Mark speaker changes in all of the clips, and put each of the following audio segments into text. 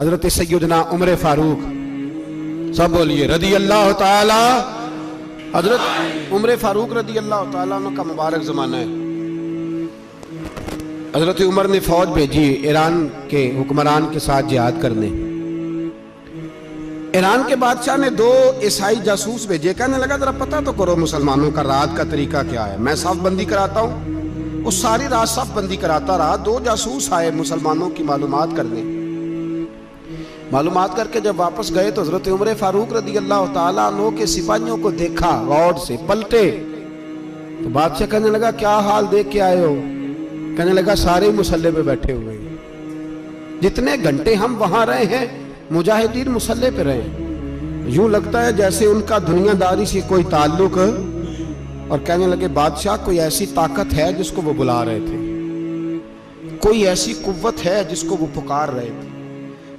Speaker 1: حضرت سیدنا عمر فاروق، سب بولیے رضی اللہ تعالی۔ حضرت عمر فاروق رضی اللہ تعالیٰ عنہ کا مبارک زمانہ ہے۔ حضرت عمر نے فوج بھیجی ایران کے حکمران کے ساتھ جہاد کرنے۔ ایران کے بادشاہ نے 2 عیسائی جاسوس بھیجے، کہنے لگا ذرا پتہ تو کرو مسلمانوں کا رات کا طریقہ کیا ہے، میں صف بندی کراتا ہوں۔ وہ ساری رات صف بندی کراتا رہا۔ 2 جاسوس آئے مسلمانوں کی معلومات کرنے۔ معلومات کر کے جب واپس گئے تو حضرت عمر فاروق رضی اللہ تعالیٰ عنہ کے سپاہیوں کو دیکھا، غور سے پلٹے تو بادشاہ کہنے لگا کیا حال دیکھ کے آئے ہو؟ کہنے لگا سارے مسلح پہ بیٹھے ہوئے ہیں، جتنے گھنٹے ہم وہاں رہے ہیں مجاہدین مسلح پہ رہے ہیں، یوں لگتا ہے جیسے ان کا دنیا داری سے کوئی تعلق۔ اور کہنے لگے بادشاہ کوئی ایسی طاقت ہے جس کو وہ بلا رہے تھے، کوئی ایسی قوت ہے جس کو وہ پکار رہے تھے۔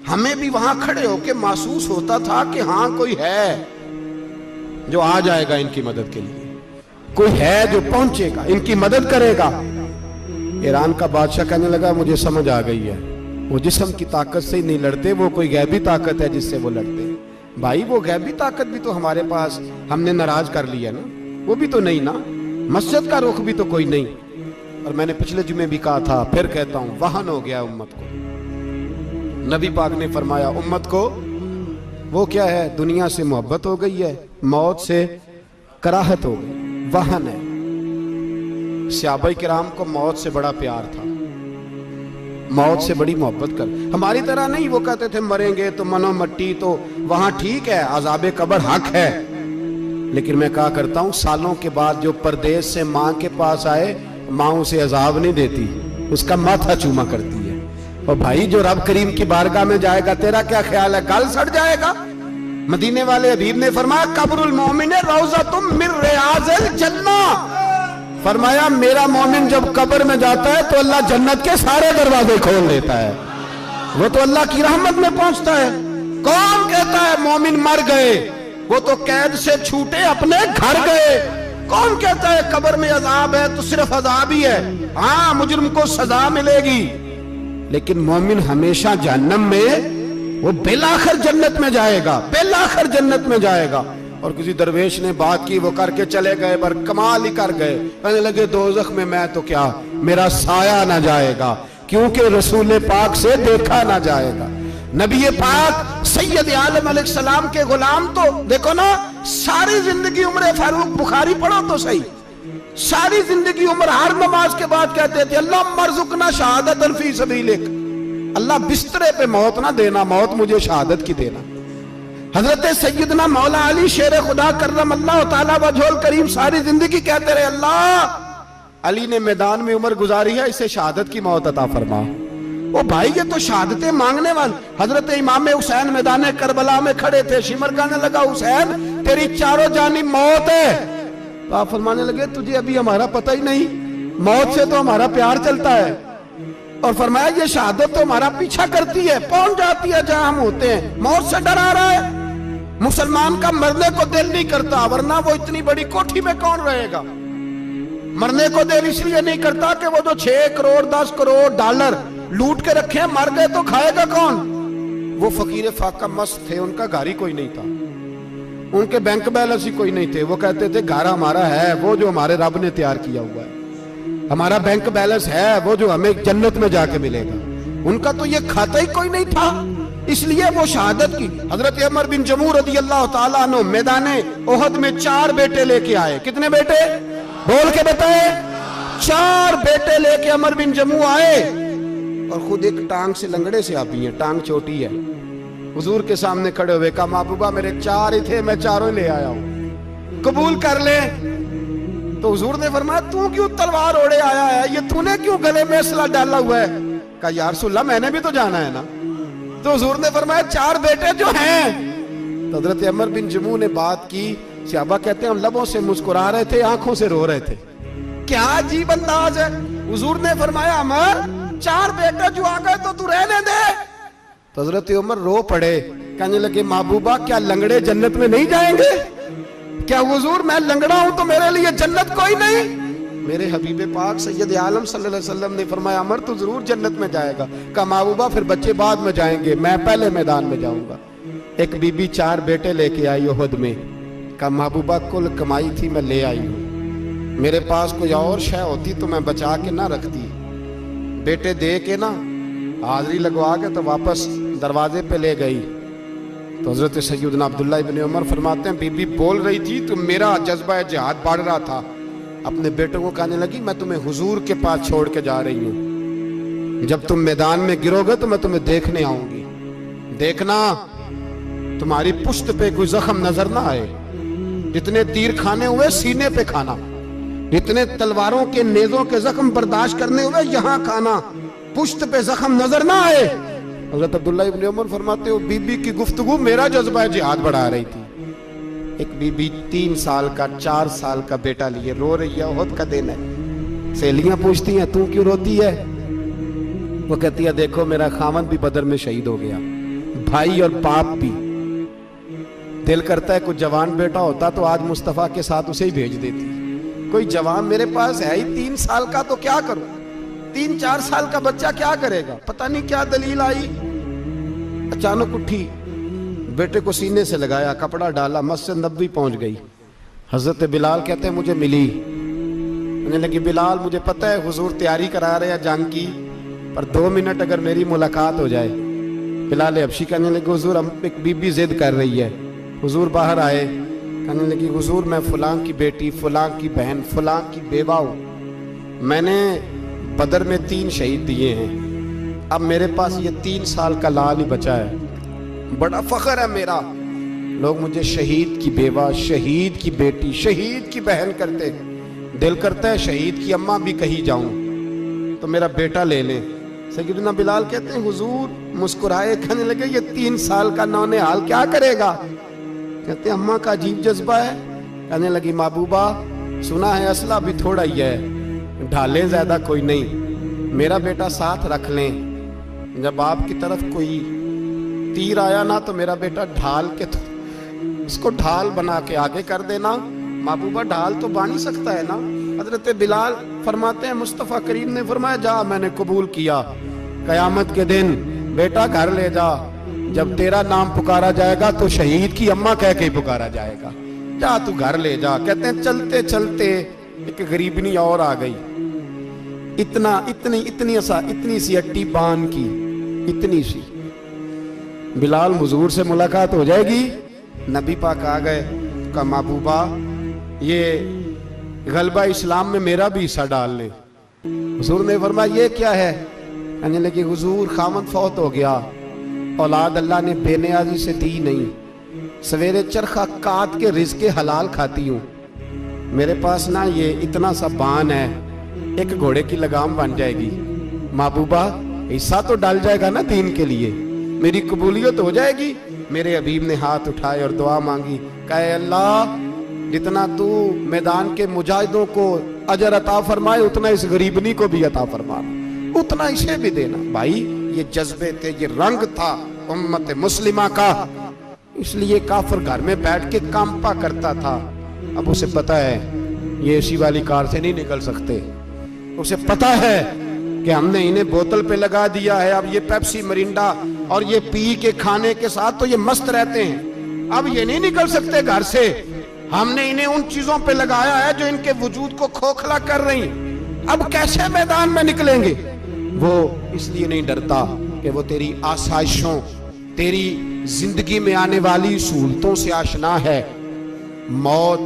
Speaker 1: ہمیں بھی وہاں کھڑے ہو کے محسوس ہوتا تھا کہ ہاں کوئی ہے جو آ جائے گا ان کی مدد کے لیے، کوئی ہے جو پہنچے گا ان کی مدد کرے گا۔ ایران کا بادشاہ کہنے لگا مجھے سمجھ آ گئی ہے، وہ جسم کی طاقت سے ہی نہیں لڑتے، وہ کوئی غیبی طاقت ہے جس سے وہ لڑتے۔ بھائی وہ غیبی طاقت بھی تو ہمارے پاس ہم نے ناراض کر لیا نا، وہ بھی تو نہیں نا، مسجد کا رخ بھی تو کوئی نہیں۔ اور میں نے پچھلے جمعے بھی کہا تھا، پھر کہتا ہوں، وہن ہو گیا امت کو۔ نبی پاک نے فرمایا امت کو وہ کیا ہے، دنیا سے محبت ہو گئی ہے، موت سے کراہت ہو گئی، وہن ہے۔ صحابہ کرام کو موت سے بڑا پیار تھا، موت سے بڑی محبت کر، ہماری طرح نہیں۔ وہ کہتے تھے مریں گے تو منو مٹی، تو وہاں ٹھیک ہے عذاب قبر حق ہے، لیکن میں کہا کرتا ہوں سالوں کے بعد جو پردیس سے ماں کے پاس آئے، ماں اسے عذاب نہیں دیتی، اس کا ماتھا چوما کرتی ہے۔ اور بھائی جو رب کریم کی بارگاہ میں جائے گا تیرا کیا خیال ہے، گل سڑ جائے گا؟ مدینے والے حبیب نے فرمایا قبر المومن روضۃ من ریاض الجنہ، فرمایا میرا مومن جب قبر میں جاتا ہے تو اللہ جنت کے سارے دروازے کھول دیتا ہے، وہ تو اللہ کی رحمت میں پہنچتا ہے۔ کون کہتا ہے مومن مر گئے، وہ تو قید سے چھوٹے اپنے گھر گئے۔ کون کہتا ہے قبر میں عذاب ہے تو صرف عذاب ہی ہے، ہاں مجرم کو سزا ملے گی، لیکن مومن ہمیشہ جہنم میں، وہ بالآخر جنت میں جائے گا، بالآخر جنت میں جائے گا۔ اور کسی درویش نے بات کی، وہ کر کے چلے گئے، پر کمال ہی کر گئے، کہنے لگے دوزخ میں میں تو کیا، میرا سایہ نہ جائے گا، کیونکہ رسول پاک سے دیکھا نہ جائے گا۔ نبی پاک سید عالم علیہ السلام کے غلام تو دیکھو نا، ساری زندگی عمر فاروق، بخاری پڑھو تو صحیح، ساری زندگی عمر ہر نماز کے بعد کہتے تھے اللہم ارزقنا شہادت فی سبیلک، اللہ بسترے پہ موت نہ دینا، موت مجھے شہادت کی دینا۔ حضرت سیدنا مولا علی شیر خدا کرم اللہ تعالیٰ وجہ الکریم ساری زندگی کہتے رہے اللہ علی نے میدان میں عمر گزاری ہے، اسے شہادت کی موت عطا فرما۔ وہ بھائی یہ تو شہادتیں مانگنے والے۔ حضرت امام حسین میدان کربلا میں کھڑے تھے، شمر کہنے لگا حسین تیری چاروں جانب موت ہے، تو آپ فرمانے لگے تجھے ابھی ہمارا پتہ ہی نہیں، موت سے تو ہمارا پیار چلتا ہے۔ اور فرمایا یہ شہادت تو ہمارا پیچھا کرتی ہے، پہنچ جاتی ہے جہاں ہم ہوتے ہیں، موت سے ڈر آ رہا ہے۔ مسلمان کا مرنے کو دل نہیں کرتا، ورنہ وہ اتنی بڑی کوٹھی میں کون رہے گا؟ مرنے کو دل اس لیے نہیں کرتا کہ وہ جو 6 کروڑ 10 کروڑ ڈالر لوٹ کے رکھے ہیں، مر گئے تو کھائے گا کون؟ وہ فقیر فاقہ مست تھے، ان کا گھر ہی کوئی نہیں تھا، ان کے بینک بیلنس ہی کوئی نہیں تھے، وہ کہتے تھے گھر ہمارا ہے وہ جو ہمارے رب نے تیار کیا ہوا ہے، ہمارا بینک بیلنس ہے وہ جو ہمیں جنت میں جا کے ملے گا۔ ان کا تو یہ کھاتا ہی کوئی نہیں تھا، اس لیے وہ شہادت کی۔ حضرت عمر بن جموع رضی اللہ تعالیٰ عنہ میدان احد میں 4 بیٹے لے کے آئے۔ کتنے بیٹے؟ بول کے بتائے۔ 4 بیٹے لے کے عمر بن جموع آئے، اور خود ایک ٹانگ سے لنگڑے سے آپی ہیں، ٹانگ چھوٹی ہے۔ حضور کے سامنے کھڑے ہوئے کہا محبوبہ میرے 4 ہی تھے، میں 4 لے آیا ہوں، قبول کر لے۔ تو حضور نے فرمایا تو کیوں تلوار اوڑے آیا ہے، یہ تو نے کیوں گلے میں اسلحہ ڈالا ہوا ہے؟ کہا یا رسول اللہ میں نے بھی تو جانا ہے نا۔ تو حضور نے فرمایا 4 بیٹے جو ہیں۔ تو حضرت عمر بن جموع نے بات کی، صحابہ کہتے ہیں ہم لبوں سے مسکرا رہے تھے، آنکھوں سے رو رہے تھے، کیا عجیب انداز ہے۔ حضور نے فرمایا عمر 4 بیٹے جو آ گئے تو رہنے دے۔ تو حضرت عمر رو پڑے، کہنے لگے محبوبہ کیا لنگڑے جنت میں نہیں جائیں گے؟ کیا حضور میں لنگڑا ہوں تو میرے لیے جنت کوئی نہیں؟ میرے حبیب پاک سید عالم صلی اللہ علیہ وسلم نے فرمایا عمر تو ضرور جنت میں جائے گا. کہا محبوبہ پھر بچے بعد میں جائیں گے, میں پہلے میدان میں جاؤں گا. ایک بی بی 4 بیٹے لے کے آئی احد میں. کہا محبوبہ کل کمائی تھی میں لے آئی ہوں, میرے پاس کوئی اور شے ہوتی تو میں بچا کے نہ رکھتی. بیٹے دے کے نا حاضری لگوا کے تو واپس دروازے پہ لے گئی. تو حضرت سیدنا عبداللہ ابن عمر فرماتے ہیں بی بی بول رہی تھی تو میرا جذبہ جہاد بڑھ رہا تھا. اپنے بیٹوں کو کہنے لگی میں تمہیں حضور کے پاس چھوڑ کے جا رہی ہوں, جب تم میدان میں گرو گے تو میں تمہیں دیکھنے آؤں گی. دیکھنا تمہاری پشت پہ کوئی زخم نظر نہ آئے, جتنے تیر کھانے ہوئے سینے پہ کھانا, جتنے تلواروں کے نیزوں کے زخم برداشت کرنے ہوئے یہاں کھانا, پشت پہ زخم نظر نہ آئے. حضرت عبداللہ ابن عمر فرماتے ہو بی بی کی گفتگو میرا جذبہ جہاد بڑھا رہی تھی. ایک بی بی 3 سال کا 4 سال کا بیٹا لیے رو رہی ہے, احد کا دن ہے. سہیلیاں پوچھتی ہیں تو کیوں روتی ہے؟ وہ کہتی ہے دیکھو میرا خاوند بھی بدر میں شہید ہو گیا, بھائی اور باپ بھی. دل کرتا ہے کوئی جوان بیٹا ہوتا تو آج مصطفیٰ کے ساتھ اسے ہی بھیج دیتی. کوئی جوان میرے پاس ہے ہی 3 سال کا تو کیا کروں, 3-4 سال کا بچہ کیا کرے گا؟ پتہ نہیں کیا دلیل آئی. اچانک اٹھی, بیٹے کو سینے سے لگایا, کپڑا ڈالا, مسجد نبوی پہنچ گئی. حضرت بلال کہتے ہیں مجھے ملی, کہنے لگی بلال مجھے پتہ ہے حضور تیاری کرا رہے ہیں جنگ کی, پر 2 منٹ اگر میری ملاقات ہو جائے. بلال حبشی کہنے لگے حضور ایک بی بی ضد کر رہی ہے. حضور باہر آئے, کہنے لگی حضور میں فلاں کی بیٹی, فلاں کی بہن, فلاں کی بیوہ ہوں, میں نے بدر میں 3 شہید دیے ہیں, اب میرے پاس یہ 3 سال کا لال ہی بچا ہے, بڑا فخر ہے میرا. لوگ مجھے شہید کی بیوہ, شہید کی بیٹی, شہید کی بہن کرتے, دل کرتا ہے شہید کی اماں بھی کہیں جاؤں تو میرا بیٹا لے لیں. سیدنا بلال کہتے ہیں حضور مسکرائے, کہنے لگے یہ 3 سال کا نونہال کیا کرے گا؟ کہتے ہیں اماں کا عجیب جذبہ ہے. کہنے لگی محبوبہ سنا ہے اسلحہ بھی تھوڑا ہی ہے, ڈھالیں زیادہ کوئی نہیں, میرا بیٹا ساتھ رکھ لیں, جب آپ کی طرف کوئی تیر آیا نا تو میرا بیٹا ڈھال کے تو اس کو ڈھال بنا کے آگے کر دینا. محبوبہ ڈھال تو بانی سکتا ہے نا. حضرت بلال فرماتے ہیں مصطفیٰ کریم نے فرمایا جا میں نے قبول کیا, قیامت کے دن بیٹا گھر لے جا, جب تیرا نام پکارا جائے گا تو شہید کی اماں کہہ کے ہی پکارا جائے گا, جا تو گھر لے جا. کہتے ہیں چلتے چلتے ایک غریبنی اور آ گئی, اتنی سی اٹی بان کی, اتنی سی. بلال حضور سے ملاقات ہو جائے گی. نبی پاک آ گئے, کہا محبوبہ یہ غلبہ اسلام میں میرا بھی حصہ ڈال لیں. حضور نے فرمایا یہ کیا ہے؟ کہنے لگے حضور خامد فوت ہو گیا, اولاد اللہ نے بے نیازی سے دی نہیں, سویرے چرخہ کاٹ کے رزق حلال کھاتی ہوں, میرے پاس نا یہ اتنا سا بان ہے, ایک گھوڑے کی لگام بن جائے گی. محبوبہ حصہ تو ڈال جائے گا نا دین کے لیے, میری قبولیت ہو جائے گی. میرے حبیب نے ہاتھ اٹھائے اور دعا مانگی, کہے اللہ جتنا تو میدان کے مجاہدوں کو اجر عطا فرمائے اتنا اس غریبنی کو بھی عطا فرما, اتنا اسے بھی دینا. بھائی یہ جذبے تھے, یہ رنگ تھا امت مسلمہ کا, اس لیے کافر گھر میں بیٹھ کے کانپا کرتا تھا. اب اسے پتا ہے یہ اسی والی کار سے نہیں نکل سکتے, اسے پتا ہے کہ ہم نے انہیں بوتل پہ لگا دیا ہے, اب یہ پیپسی مرینڈا اور یہ پی کے کھانے کے ساتھ تو یہ مست رہتے ہیں, اب یہ نہیں نکل سکتے گھر سے, ہم نے انہیں ان چیزوں پہ لگایا ہے جو ان کے وجود کو کھوکھلا کر رہی, اب کیسے میدان میں نکلیں گے؟ وہ اس لیے نہیں ڈرتا کہ وہ تیری آسائشوں, تیری زندگی میں آنے والی سہولتوں سے آشنا ہے. موت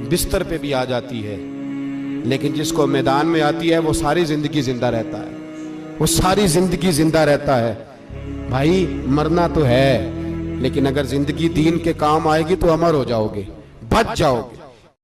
Speaker 1: بستر پہ بھی آ جاتی ہے, لیکن جس کو میدان میں آتی ہے وہ ساری زندگی زندہ رہتا ہے, وہ ساری زندگی زندہ رہتا ہے. بھائی مرنا تو ہے, لیکن اگر زندگی دین کے کام آئے گی تو امر ہو جاؤ گے, بچ جاؤ گے.